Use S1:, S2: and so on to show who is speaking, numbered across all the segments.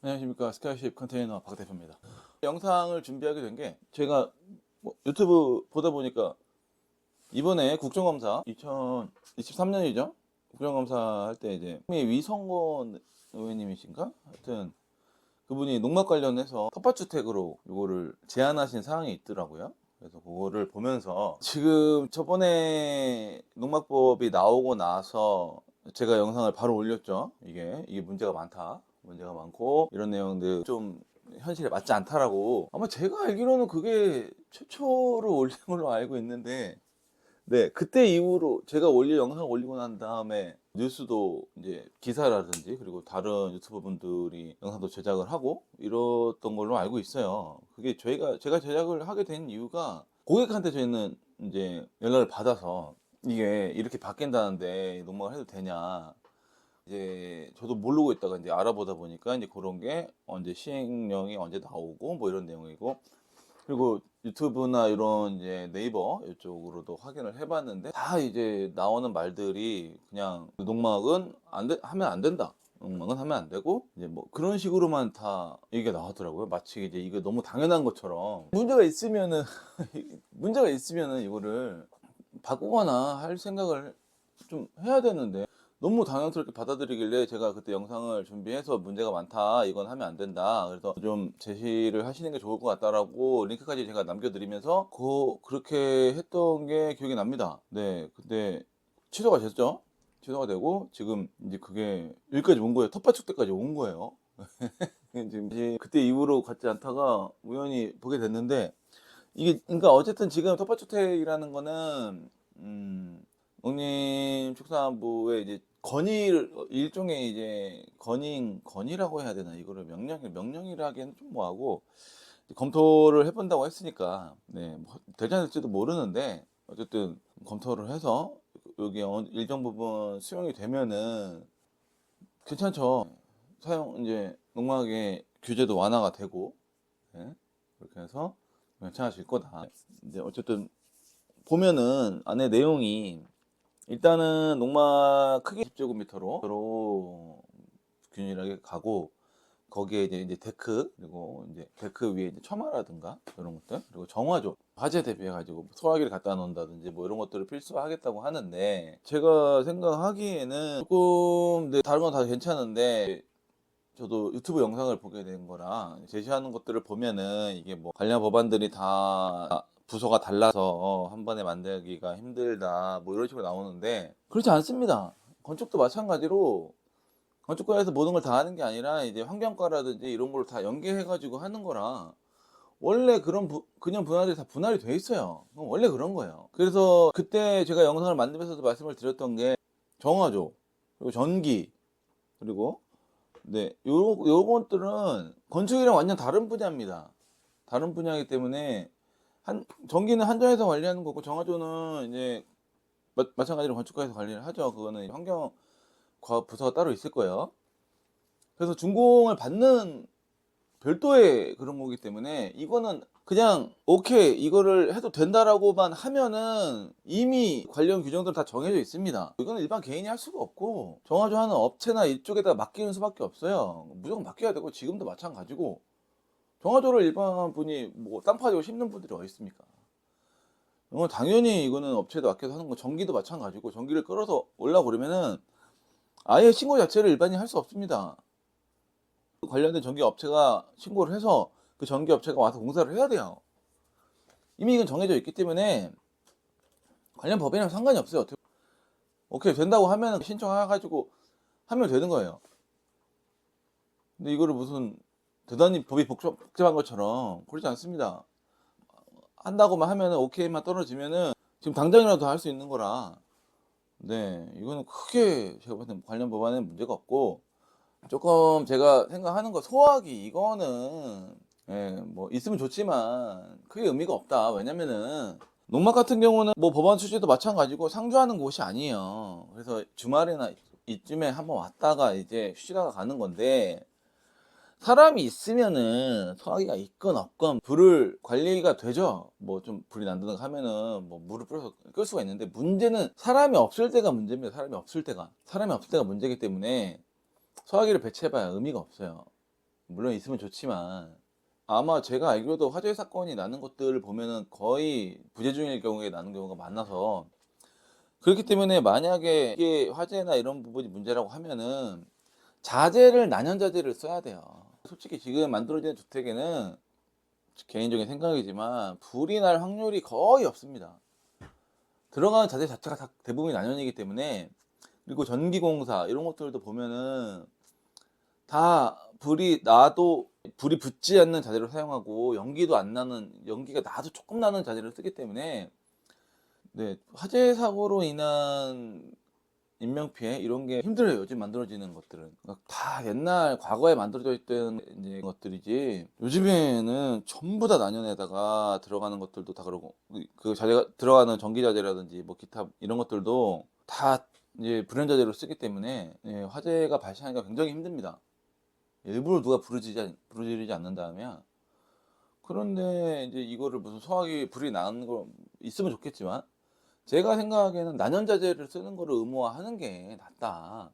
S1: 안녕하십니까. 스카이십 컨테이너 박 대표입니다. 영상을 준비하게 된 게 제가 유튜브 보다 보니까 이번에 국정감사 2023년이죠. 국정감사 할 때 이제 위성원 의원님이신가? 하여튼 그분이 농막 관련해서 텃밭주택으로 이거를 제안하신 사항이 있더라고요. 그래서 그거를 보면서 지금 저번에 농막법이 나오고 나서 제가 영상을 바로 올렸죠. 이게 문제가 많다. 문제가 많고 이런 내용들 좀 현실에 맞지 않다라고, 아마 제가 알기로는 그게 최초로 올린 걸로 알고 있는데, 네, 그때 이후로 제가 영상 올리고 난 다음에 뉴스도 이제 기사라든지 그리고 다른 유튜버 분들이 영상도 제작을 하고 이랬던 걸로 알고 있어요. 그게 제가 제작을 하게 된 이유가 고객한테 저희는 이제 연락을 받아서 이게 이렇게 바뀐다는데 농막을 해도 되냐, 이제 저도 모르고 있다가 이제 알아보다 보니까 이제 그런 게 언제 시행령이 언제 나오고 뭐 이런 내용이고, 그리고 유튜브나 이런 이제 네이버 이쪽으로도 확인을 해봤는데 다 이제 나오는 말들이 그냥 농막은 하면 안 된다. 농막은 하면 안 되고 이제 뭐 그런 식으로만 다 얘기가 나왔더라고요. 마치 이제 이거 너무 당연한 것처럼 문제가 있으면은 이거를 바꾸거나 할 생각을 좀 해야 되는데 너무 당연스럽게 받아들이길래 제가 그때 영상을 준비해서 문제가 많다, 이건 하면 안 된다, 그래서 좀 제시를 하시는 게 좋을 것 같다라고 링크까지 제가 남겨드리면서 그렇게 했던 게 기억이 납니다. 네, 근데 취소가 됐죠. 취소가 되고 지금 이제 그게 여기까지 온 거예요. 텃밭 축제까지 온 거예요. 지금 이제 그때 이후로 갖지 않다가 우연히 보게 됐는데, 이게 그러니까 어쨌든 지금 텃밭주택이라는 거는 농림축산부의 이제 건의를, 일종의 이제 건의라고 해야 되나, 이거를 명령이라 하기에는 좀 뭐하고, 검토를 해본다고 했으니까 뭐 되지 않을지도 모르는데 어쨌든 검토를 해서 여기 일정 부분 수용이 되면은 괜찮죠. 이제 농막의 규제도 완화가 되고, 예, 그렇게 해서 괜찮아질 거다. 이제 어쨌든 보면은 안에 내용이, 일단은 농막 크기 10제곱미터로 균일하게 가고, 거기에 이제 데크, 그리고 이제 데크 위에 이제 처마라든가 이런 것들, 그리고 정화조, 화재 대비해 가지고 소화기를 갖다 놓는다든지 뭐 이런 것들을 필수하겠다고 하는데, 제가 생각하기에는 조금, 네, 다른 건 다 괜찮은데 저도 유튜브 영상을 보게 된 거라 제시하는 것들을 보면은 이게 뭐 관련 법안들이 다 부서가 달라서 한 번에 만들기가 힘들다 뭐 이런 식으로 나오는데, 그렇지 않습니다. 건축도 마찬가지로 건축과에서 모든 걸 다 하는 게 아니라 이제 환경과라든지 이런 걸 다 연계해 가지고 하는 거라, 원래 그런 그냥 분할이 다 분할이 돼 있어요. 원래 그런 거예요. 그래서 그때 제가 영상을 만들면서도 말씀을 드렸던 게, 정화조, 그리고 전기, 그리고 네, 요것들은 건축이랑 완전 다른 분야입니다. 다른 분야이기 때문에 전기는 한전에서 관리하는 거고, 정화조는 이제 마찬가지로 건축가에서 관리를 하죠. 그거는 환경과 부서가 따로 있을 거예요. 그래서 준공을 받는 별도의 그런 거기 때문에 이거는 그냥 오케이 이거를 해도 된다라고만 하면은 이미 관련 규정들은 다 정해져 있습니다. 이거는 일반 개인이 할 수가 없고 정화조 하는 업체나 이쪽에다 맡기는 수밖에 없어요. 무조건 맡겨야 되고, 지금도 마찬가지고 정화조를 일반 분이 뭐 땅 파지고 심는 분들이 어디 있습니까? 이건 당연히 이거는 업체에다 맡겨서 하는 거. 전기도 마찬가지고 전기를 끌어서 올라 그러면은 아예 신고 자체를 일반인이 할 수 없습니다. 관련된 전기 업체가 신고를 해서 그 전기 업체가 와서 공사를 해야 돼요. 이미 이건 정해져 있기 때문에 관련 법이랑 상관이 없어요. 오케이 된다고 하면 신청해가지고 하면 되는 거예요. 근데 이거를 무슨 대단히 법이 복잡한 것처럼 그러지 않습니다. 한다고만 하면은 오케이만 떨어지면은 지금 당장이라도 할 수 있는 거라. 네, 이거는 크게 제가 봤을 때 관련 법안에 문제가 없고, 조금 제가 생각하는 거, 소화기 이거는 뭐 있으면 좋지만 크게 의미가 없다. 왜냐면은 농막 같은 경우는 뭐 법안 취지도 마찬가지고 상주하는 곳이 아니에요. 그래서 주말이나 이쯤에 한번 왔다가 이제 쉬다가 가는 건데, 사람이 있으면은 소화기가 있건 없건 불을 관리가 되죠. 뭐 좀 불이 난다든가 하면은 뭐 물을 뿌려서 끌 수가 있는데, 문제는 사람이 없을 때가 문제입니다. 사람이 없을 때가 문제이기 때문에 소화기를 배치해봐야 의미가 없어요. 물론 있으면 좋지만 아마 제가 알기로도 화재 사건이 나는 것들을 보면은 거의 부재중일 경우에 나는 경우가 많아서 그렇기 때문에 만약에 이게 화재나 이런 부분이 문제라고 하면은 자재를 난연자재를 써야 돼요. 솔직히 지금 만들어지는 주택에는 개인적인 생각이지만 불이 날 확률이 거의 없습니다. 들어가는 자재 자체가 다 대부분이 난연이기 때문에 그리고 전기공사 이런 것들도 보면은 다 불이 나도 불이 붙지 않는 자재를 사용하고 연기도 안 나는 연기가 나도 조금 나는 자재를 쓰기 때문에 네 화재 사고로 인한 인명피해 이런 게 힘들어요. 요즘 만들어지는 것들은. 그러니까 다 옛날 과거에 만들어져 있던 이제 것들이지 요즘에는 전부 다 난연에다가 들어가는 것들도 다 그러고 그 자재가 들어가는 전기 자재라든지 뭐 기타 이런 것들도 다 이제 불연 자재로 쓰기 때문에 예, 화재가 발생하기가 굉장히 힘듭니다. 일부러 누가 부르지르지 않는다면 그런데 이제 이거를 무슨 소화기 불이 나는 거 있으면 좋겠지만 제가 생각하기에는 난연자재를 쓰는 거를 의무화하는 게 낫다.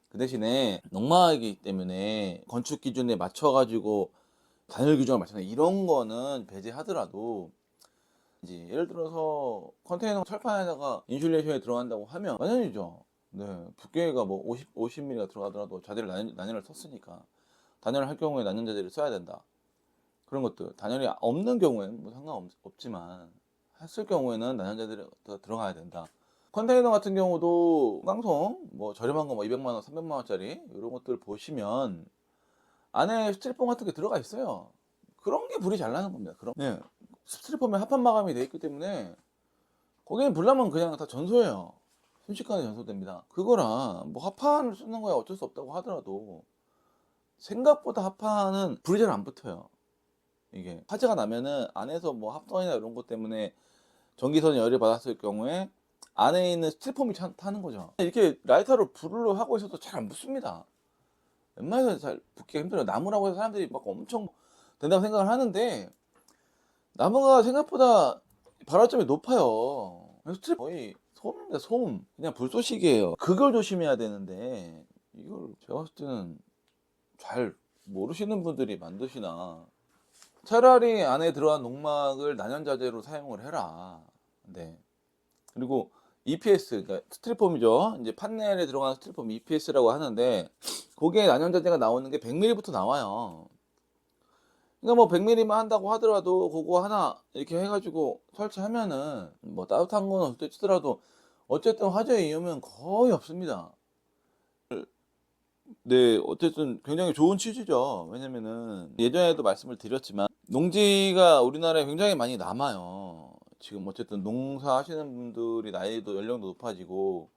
S1: 그 대신에 농막이기 때문에 건축 기준에 맞춰 가지고 단열 규정을 맞춰서 이런 거는 배제하더라도 이제 예를 들어서 컨테이너 철판에다가 인슐레이션이 들어간다고 하면 난연이죠. 네, 두께가 뭐 50mm가 들어가더라도 자재를 난연을 썼으니까 단열을 할 경우에 난연자재를 써야 된다. 그런 것들 단열이 없는 경우에는 뭐 상관없지만 했을 경우에는 난연자재를 들어가야 된다. 컨테이너 같은 경우도 깡통 뭐 저렴한 거 뭐 200만 원, 300만 원짜리 이런 것들 보시면 안에 스티로폼 같은 게 들어가 있어요. 그런 게 불이 잘 나는 겁니다. 그럼 네. 스티로폼에 합판 마감이 돼 있기 때문에 거기는 불 나면 그냥 다 전소예요. 순식간에 전소됩니다. 그거랑 뭐 합판을 쓰는 거야 어쩔 수 없다고 하더라도 생각보다 합판은 불이 잘 안 붙어요. 이게 화재가 나면은 안에서 뭐 합선이나 이런 것 때문에 전기선이 열을 받았을 경우에 안에 있는 스티로폼이 타는 거죠. 이렇게 라이터로 불을 하고 있어도 잘 안 붙습니다. 웬만해서 잘 붙기가 힘들어요. 나무라고 해서 사람들이 막 엄청 된다고 생각을 하는데 나무가 생각보다 발화점이 높아요. 스티로폼 거의 소음입니다. 소음. 그냥 불쏘시개예요. 그걸 조심해야 되는데 이걸 제가 봤을 때는 잘 모르시는 분들이 만드시나. 차라리 안에 들어간 농막을 난연자재로 사용을 해라. 네. 그리고 EPS, 그러니까 스티로폼이죠. 이제 판넬에 들어가는 스티로폼 EPS라고 하는데, 거기에 난연자재가 나오는 게 100mm부터 나와요. 그러니까 뭐 100mm만 한다고 하더라도, 그거 하나 이렇게 해가지고 설치하면은, 뭐 따뜻한 거는 어때 치더라도, 어쨌든 화재 위험은 거의 없습니다. 네, 어쨌든 굉장히 좋은 취지죠. 왜냐면은 예전에도 말씀을 드렸지만 농지가 우리나라에 굉장히 많이 남아요. 지금 어쨌든 농사 하시는 분들이 나이도 연령도 높아지고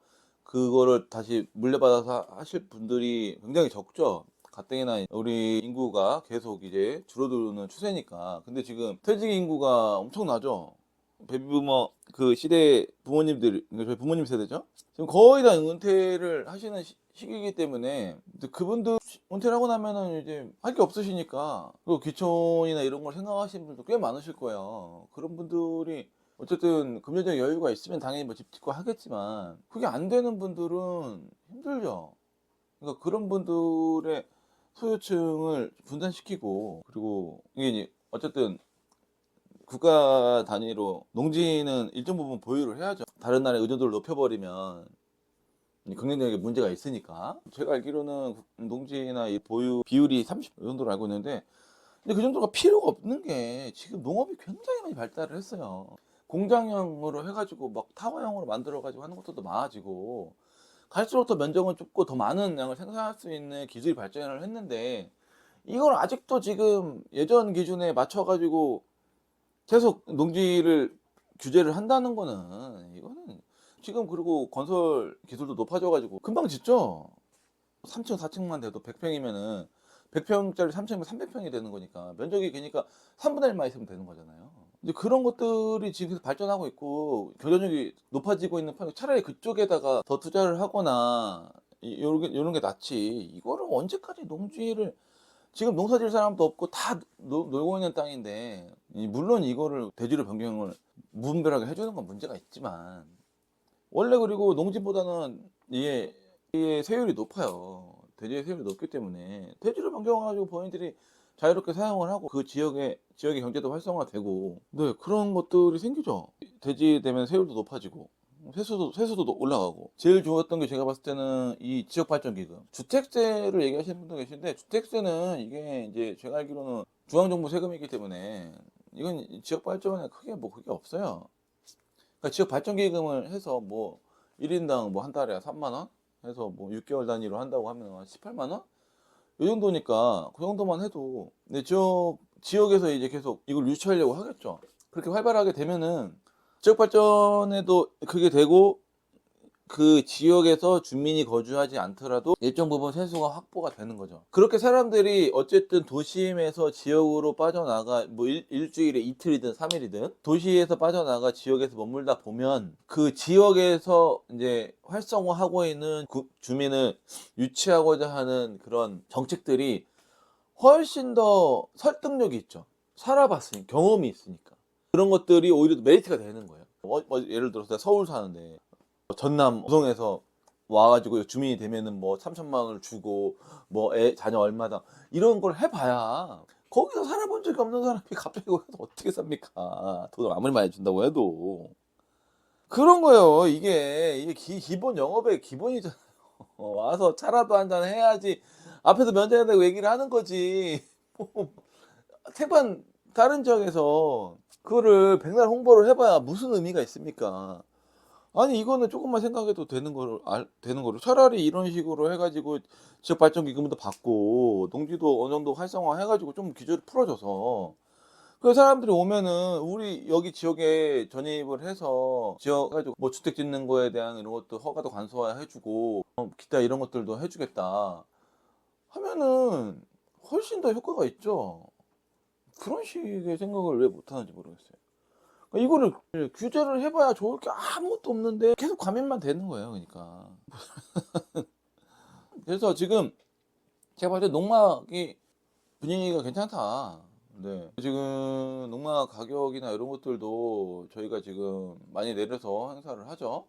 S1: 그거를 다시 물려받아서 하실 분들이 굉장히 적죠. 가뜩이나 우리 인구가 계속 이제 줄어드는 추세니까. 근데 지금 퇴직 인구가 엄청나죠. 베이비부머 그 시대 부모님들, 그러니까 저희 부모님 세대죠. 지금 거의 다 은퇴를 하시는 시기이기 때문에 그분들 은퇴를 하고 나면은 이제 할 게 없으시니까 그 귀촌이나 이런 걸 생각하시는 분들도 꽤 많으실 거예요. 그런 분들이 어쨌든 금전적 여유가 있으면 당연히 뭐 집 짓고 하겠지만 그게 안 되는 분들은 힘들죠. 그러니까 그런 분들의 소유층을 분산시키고 그리고 이게 이제 어쨌든 국가 단위로 농지는 일정 부분 보유를 해야죠. 다른 나라의 의존도를 높여버리면 경쟁력에 문제가 있으니까. 제가 알기로는 농지나 이 보유 비율이 30 정도로 알고 있는데 근데 그 정도가 필요가 없는 게 지금 농업이 굉장히 많이 발달을 했어요. 공장형으로 해가지고 막 타워형으로 만들어가지고 하는 것도 많아지고 갈수록 더 면적은 좁고 더 많은 양을 생산할 수 있는 기술이 발전을 했는데 이걸 아직도 지금 예전 기준에 맞춰가지고 계속 농지를 규제를 한다는 거는 이거는 지금 그리고 건설 기술도 높아져 가지고 금방 짓죠. 3층 4층만 돼도 100평이면은 100평짜리 3층이면 300평이 되는 거니까 면적이 그러니까 3분의 1만 있으면 되는 거잖아요. 이제 그런 것들이 지금 계속 발전하고 있고 경쟁력이 높아지고 있는 편 차라리 그쪽에다가 더 투자를 하거나 요런 게 낫지. 이거를 언제까지 농지를 지금 농사 지을 사람도 없고 다 놀고 있는 땅인데 물론 이거를 대지로 변경을 무분별하게 해주는 건 문제가 있지만 원래 그리고 농지보다는 이게 세율이 높아요. 대지의 세율이 높기 때문에 대지를 변경해 가지고 본인들이 자유롭게 사용을 하고 그 지역의 경제도 활성화되고 네 그런 것들이 생기죠. 대지되면 세율도 높아지고 세수도 올라가고 제일 좋았던 게 제가 봤을 때는 이 지역발전기금. 주택세를 얘기하시는 분도 계신데 주택세는 이게 이제 제가 알기로는 중앙정부 세금이기 때문에 이건 지역발전에 크게 뭐 그게 없어요. 그러니까 지역발전기금을 해서 뭐 1 인당 뭐 한 달에 3만 원 해서 뭐 6 개월 단위로 한다고 하면 한 18만 원? 요 정도니까 그 정도만 해도 근데 지역에서 이제 계속 이걸 유치하려고 하겠죠. 그렇게 활발하게 되면은 지역 발전에도 그게 되고 그 지역에서 주민이 거주하지 않더라도 일정 부분 세수가 확보가 되는 거죠. 그렇게 사람들이 어쨌든 도심에서 지역으로 빠져나가 뭐 일주일에 이틀이든 3일이든 도시에서 빠져나가 지역에서 머물다 보면 그 지역에서 이제 활성화하고 있는 주민을 유치하고자 하는 그런 정책들이 훨씬 더 설득력이 있죠. 살아봤으니 경험이 있으니까. 그런 것들이 오히려 메리트가 되는 거예요. 예를 들어서 서울 사는데 전남 고성에서 와 가지고 주민이 되면은 뭐 3천만 원을 주고 뭐 자녀 얼마다 이런 걸 해 봐야 거기서 살아본 적이 없는 사람이 갑자기 거기서 어떻게 삽니까? 돈을 아무리 많이 준다고 해도. 그런 거예요. 이게 기본 영업의 기본이잖아요. 와서 차라도 한 잔 해야지 앞에서 면제해야 되고 얘기를 하는 거지. 뭐 태반 다른 지역에서 그거를 백날 홍보를 해 봐야 무슨 의미가 있습니까? 아니 이거는 쪼끔만 생각해도 되는 거를 차라리 이런 식으로 해 가지고 지역 발전 기금도 받고 농지도 어느 정도 활성화해 가지고 좀 규제를 풀어 줘서 그 사람들이 오면은 우리 여기 지역에 전입을 해서 지역 가지고 뭐 주택 짓는 거에 대한 이런 것도 허가도 간소화해 주고 기타 이런 것들도 해 주겠다 하면은 훨씬 더 효과가 있죠. 그런 식의 생각을 왜 못 하는지 모르겠어요. 이거를 규제를 해 봐야 좋을 게 아무것도 없는데 계속 과민만 되는 거예요 그니까. 그래서 지금 제가 봤을 때 농막이 분위기가 괜찮다. 네. 지금 농막 가격이나 이런 것들도 저희가 지금 많이 내려서 행사를 하죠.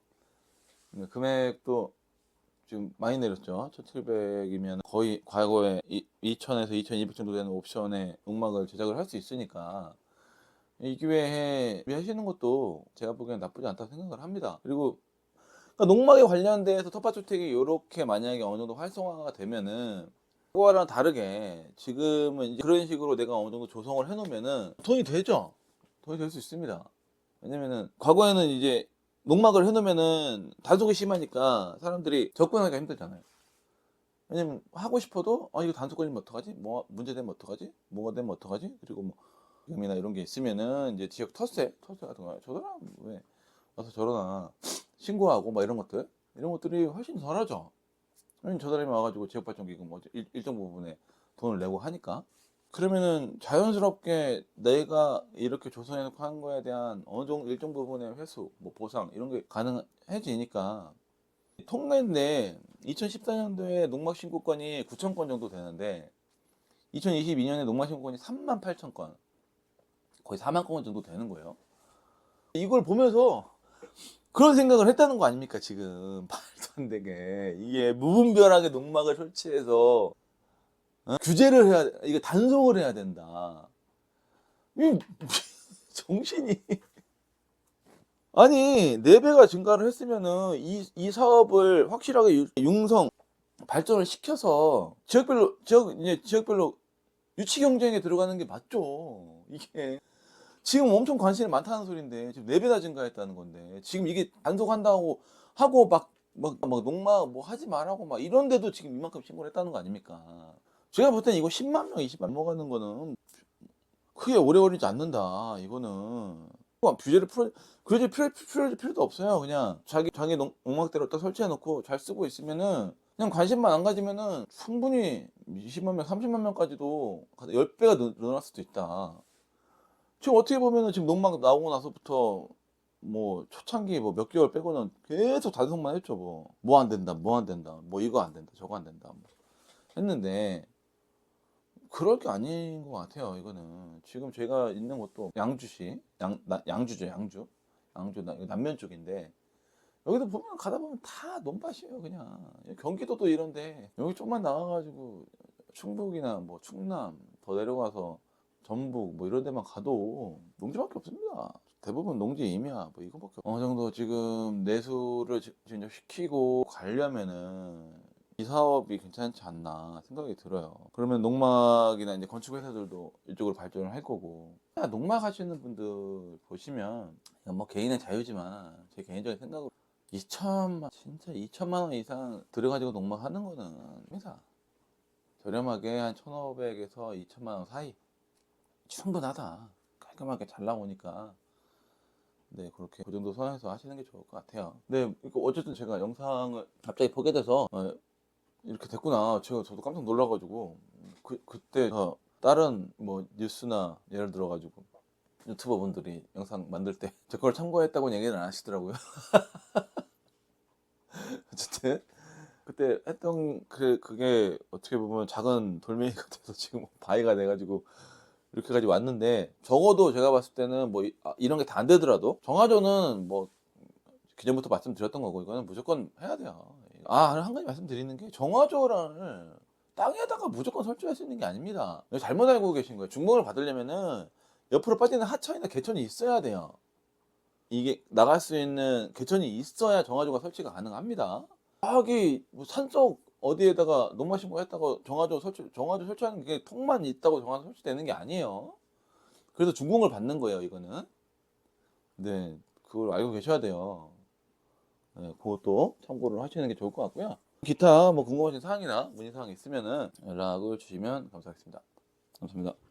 S1: 네 금액도 지금 많이 내렸죠. 1,700 이면 거의 과거에 2,000에서 2,200 정도 되는 옵션에 농막을 제작을 할 수 있으니까 이 기회에 준비하시는 것도 제가 보기엔 나쁘지 않다고 생각을 합니다. 그리고 농막에 관련돼서 텃밭주택이 요렇게 만약에 어느 정도 활성화가 되면은 그거랑 다르게 지금은 이제 그런 식으로 내가 어느 정도 조성을 해 놓으면은 돈이 되죠. 돈이 될 수 있습니다. 왜냐면은 과거에는 이제 농막을 해 놓으면은 단속이 심하니까 사람들이 접근하기가 힘들잖아요. 왜냐면 하고 싶어도 '아 이거 단속 걸리면 어떡하지? 뭐 문제되면 어떡하지? 뭐가 되면 어떡하지?' 그리고 뭐 위험이나 이런 게 있으면은 이제 지역 터세 같은 거 '저 사람 왜 와서 저러나.' 신고하고 막 이런 것들이 훨씬 덜하죠. 왜냐면 저 사람이 와 가지고 지역발전기금 뭐 일정 부분에 돈을 내고 하니까. 그러면은 자연스럽게 내가 이렇게 조성해 놓고 한 거에 대한 어느 정도 일정 부분의 회수 뭐 보상 이런 게 가능해지니까 통계인데 2014 년도에 농막 신고건이 9천 건 정도 되는데 2022 년에 농막 신고건이 38,000 건, 거의 4만 건 정도 되는 거예요. 이걸 보면서 그런 생각을 했다는 거 아닙니까 지금. 말도 안 되게. 이게 무분별하게 농막을 설치해서 규제를 해야 이거 단속을 해야 된다. 이 정신이 아니 4 배가 증가를 했으면은 이 사업을 확실하게 융성 발전을 시켜서 지역별로 유치 경쟁에 들어가는 게 맞죠. 이게 지금 엄청 관심이 많다는 소린데 지금 4 배나 증가했다는 건데 지금 이게 단속한다고 하고 막 농막 뭐 하지 말라고 막 이런데도 지금 이만큼 신고를 했다는 거 아닙니까? 제가 볼 때는 이거 10만 명, 20만 넘어가는 거는 크게 오래 걸리지 않는다. 이거는 규제 풀 필요도 없어요. 그냥 자기 농막대로 딱 설치해 놓고 잘 쓰고 있으면은 그냥 관심만 안 가지면은 충분히 20만 명, 30만 명까지도 10배가 늘어날 수도 있다. 지금 어떻게 보면은 지금 농막 나오고 나서부터 뭐 초창기 뭐 몇 개월 빼고는 계속 단속만 했죠 뭐. 뭐 안 된다, 뭐 안 된다, 뭐 이거 안 된다, 저거 안 된다 뭐 했는데 그럴 게 아닌 것 같아요 이거는. 지금 제가 있는 곳도 양주시 양주죠 양주. 양주 남면 쪽인데 여기도 보면 가다 보면 다 논밭이에요 그냥. 경기도도 이런데 여기 좀만 나가가지고 충북이나 뭐 충남 더 내려가서 전북 뭐 이런 데만 가도 농지밖에 없습니다. 대부분 농지 임야 뭐 이거밖에 어느 정도 지금 내수를 진정시키고 가려면은 이 사업이 괜찮지 않나 생각이 들어요. 그러면 농막이나 이제 건축 회사들도 이쪽으로 발전을 할 거고. 농막 하시는 분들 보시면 이건 뭐 개인의 자유지만 제 개인적인 생각으로 2천만 진짜 2천만 원 이상 들여가지고 농막 하는 거는 회사 저렴하게 한 1,500에서 2천만 원 사이 충분하다. 깔끔하게 잘 나오니까 네 그렇게 그 정도 선에서 하시는 게 좋을 것 같아요. 네 어쨌든 제가 영상을 갑자기 보게 돼서 이렇게 됐구나. 저도 깜짝 놀라가지고 그때 다른 뭐 뉴스나 예를 들어가지고 유튜버 분들이 영상 만들 때 제 걸 참고했다고 얘기는 안 하시더라고요. 어쨌든 그때 했던 그게 어떻게 보면 작은 돌멩이가 돼서 지금 바위가 돼가지고 이렇게까지 왔는데 적어도 제가 봤을 때는 뭐 이런 게 다 안 되더라도 정화조는 뭐 기존부터 말씀드렸던 거고 이거는 무조건 해야 돼요. 한 가지 말씀드리는 게 정화조를 땅에다가 무조건 설치할 수 있는 게 아닙니다. 잘못 알고 계신 거예요. 중공을 받으려면은 옆으로 빠지는 하천이나 개천이 있어야 돼요. 이게 나갈 수 있는 개천이 있어야 정화조가 설치가 가능합니다. 저기 뭐 산속 어디에다가 농막 신고했다고 정화조 설치하는 게 통만 있다고 정화조 설치되는 게 아니에요. 그래서 준공을 받는 거예요, 이거는. 네, 그걸 알고 계셔야 돼요. 네, 그것도 참고를 하시는 게 좋을 것 같고요. 기타 뭐 궁금하신 사항이나 문의 사항 있으면은 연락을 주시면 감사하겠습니다. 감사합니다.